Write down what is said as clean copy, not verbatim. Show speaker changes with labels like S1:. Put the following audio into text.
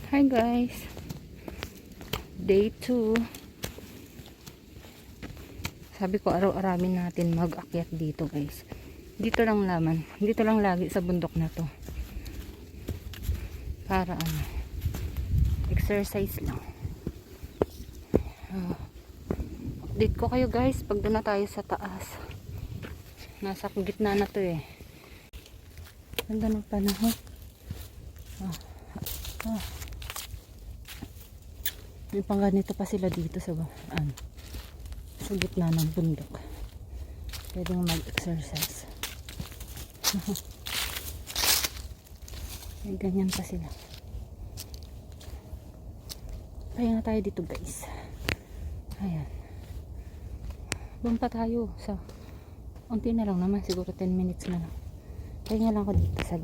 S1: Hi guys, day 2. Sabi ko araw-aramin natin mag-akyat dito guys. Dito lang lagi sa bundok na to. Para exercise lang. Update ko kayo guys pag doon na tayo sa taas. Nasa gitna na to eh. Ganda ng panahon. May pangganito pa sila dito sa gitna ng bundok. Pwedeng mag-exercise. May ganyan pa sila. Pahinga tayo dito guys. Ayan. Doon pa tayo sa unti na lang naman, siguro 10 minutes na lang. Pahinga lang ako dito sa